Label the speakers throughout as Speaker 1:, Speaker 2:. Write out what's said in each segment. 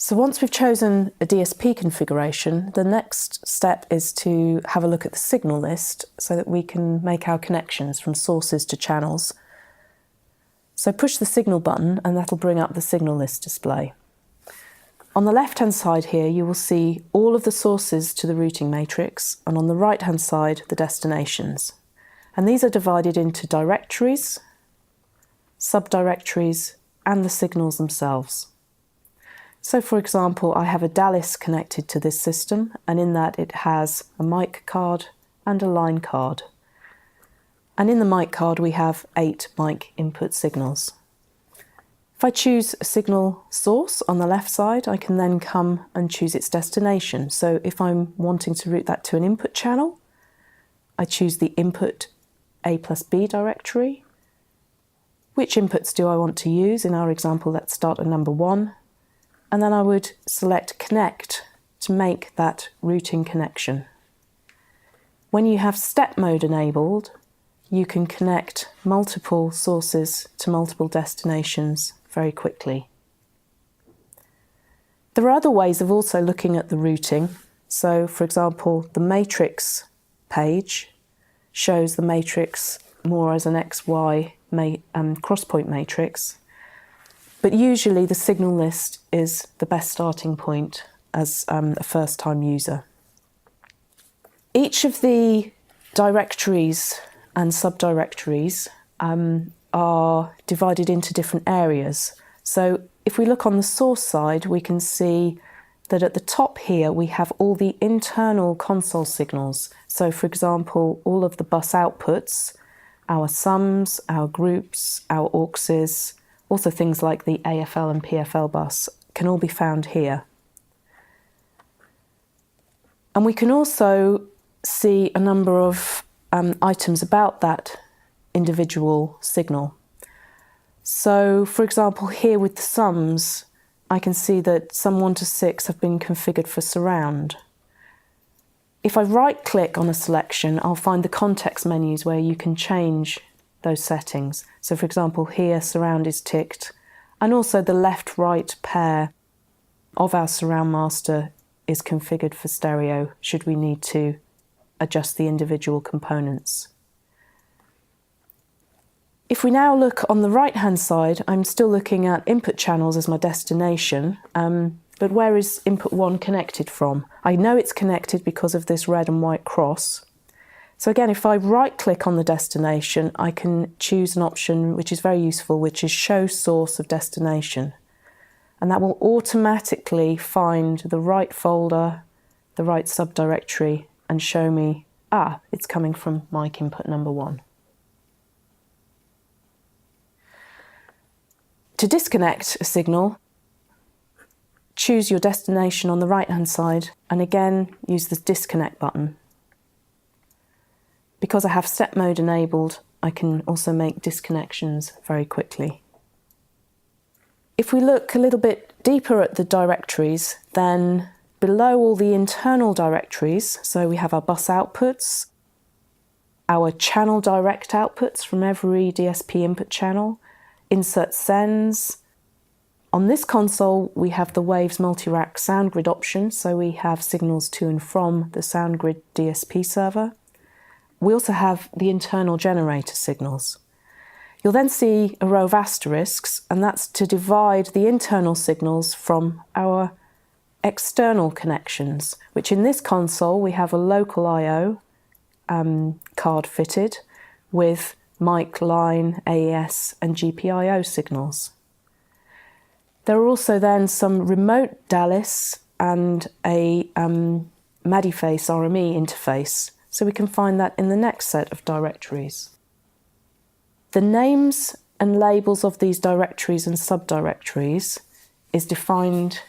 Speaker 1: So once we've chosen a DSP configuration, the next step is to have a look at the signal list so that we can make our connections from sources to channels. So push the signal button and that'll bring up the signal list display. On the left-hand side here, you will see all of the sources to the routing matrix, and on the right-hand side, the destinations. And these are divided into directories, subdirectories, and the signals themselves. So for example, I have a DALIS connected to this system, and in that it has a mic card and a line card. And in the mic card we have 8 mic input signals. If I choose a signal source on the left side, I can then come and choose its destination. So if I'm wanting to route that to an input channel, I choose the input A+B directory. Which inputs do I want to use? In our example, let's start at number 1. And then I would select Connect to make that routing connection. When you have step mode enabled, you can connect multiple sources to multiple destinations very quickly. There are other ways of also looking at the routing. So, for example, the matrix page shows the matrix more as an XY crosspoint matrix. But usually the signal list is the best starting point as a first-time user. Each of the directories and subdirectories are divided into different areas. So if we look on the source side, we can see that at the top here we have all the internal console signals. So for example, all of the bus outputs, our sums, our groups, our auxes, also things like the AFL and PFL bus can all be found here. And we can also see a number of items about that individual signal. So, for example, here with the sums, I can see that sum 1 to 6 have been configured for surround. If I right-click on a selection, I'll find the context menus where you can change those settings. So, for example, here surround is ticked, and also the left-right pair of our surround master is configured for stereo, should we need to adjust the individual components. If we now look on the right-hand side, I'm still looking at input channels as my destination, but where is input 1 connected from? I know it's connected because of this red and white cross. So again, if I right-click on the destination, I can choose an option which is very useful, which is Show Source of Destination. And that will automatically find the right folder, the right subdirectory, and show me, it's coming from mic input number 1. To disconnect a signal, choose your destination on the right-hand side, and again, use the disconnect button. Because I have step mode enabled, I can also make disconnections very quickly. If we look a little bit deeper at the directories, then below all the internal directories, so we have our bus outputs, our channel direct outputs from every DSP input channel, insert sends. On this console, we have the Waves multi-rack sound grid option, so we have signals to and from the sound grid DSP server. We also have the internal generator signals. You'll then see a row of asterisks, and that's to divide the internal signals from our external connections, which in this console we have a local I/O card fitted with mic, line, AES and GPIO signals. There are also then some remote DALIS and a MADIFace RME interface, so we can find that in the next set of directories. The names and labels of these directories and subdirectories is defined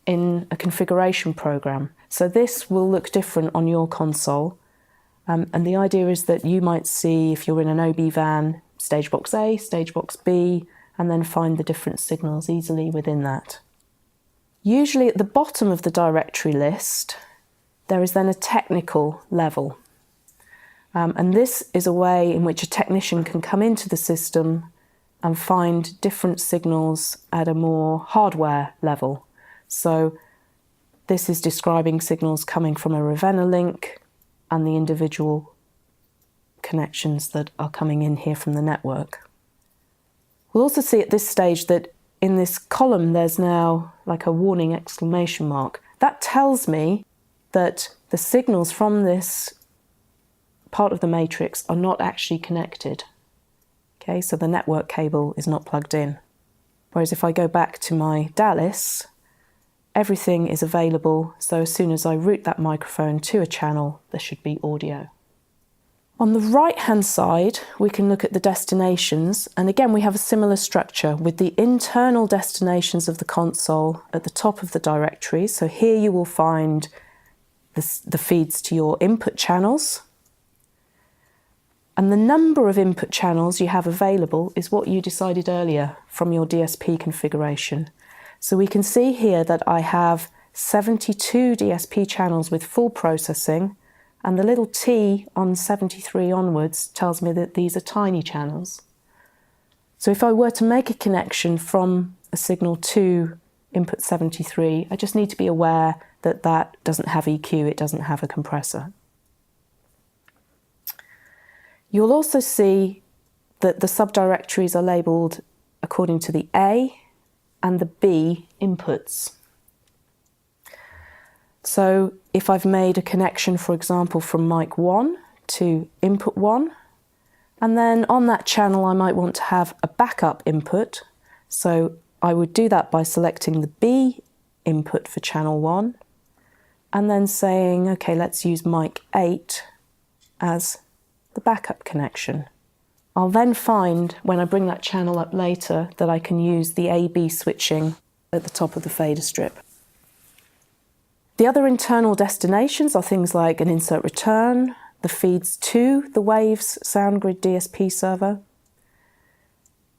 Speaker 1: in a configuration program. So this will look different on your console. And the idea is that you might see, if you're in an OB van, stage box A, stage box B, and then find the different signals easily within that. Usually at the bottom of the directory list, there is then a technical level. And this is a way in which a technician can come into the system and find different signals at a more hardware level. So this is describing signals coming from a Ravenna link and the individual connections that are coming in here from the network. We'll also see at this stage that in this column there's now like a warning exclamation mark. That tells me that the signals from this part of the matrix are not actually connected. Okay, so the network cable is not plugged in. Whereas if I go back to my Dallas, everything is available, so as soon as I route that microphone to a channel, there should be audio. On the right-hand side, we can look at the destinations, and again we have a similar structure with the internal destinations of the console at the top of the directory. So here you will find the feeds to your input channels, and the number of input channels you have available is what you decided earlier from your DSP configuration. So we can see here that I have 72 DSP channels with full processing, and the little T on 73 onwards tells me that these are tiny channels. So if I were to make a connection from a signal to input 73, I just need to be aware that that doesn't have EQ, it doesn't have a compressor. You'll also see that the subdirectories are labelled according to the A and the B inputs. So if I've made a connection, for example, from mic 1 to input 1, and then on that channel I might want to have a backup input, so I would do that by selecting the B input for channel 1, and then saying, okay, let's use mic 8 as the backup connection. I'll then find, when I bring that channel up later, that I can use the A-B switching at the top of the fader strip. The other internal destinations are things like an insert return, the feeds to the Waves SoundGrid DSP server.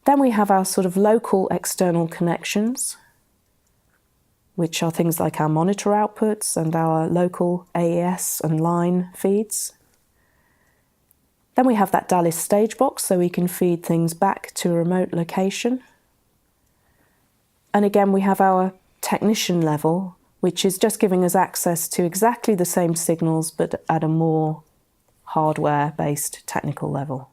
Speaker 1: Then we have our sort of local external connections, which are things like our monitor outputs and our local AES and line feeds. Then we have that Dallas stage box, so we can feed things back to a remote location. And again, we have our technician level, which is just giving us access to exactly the same signals, but at a more hardware-based technical level.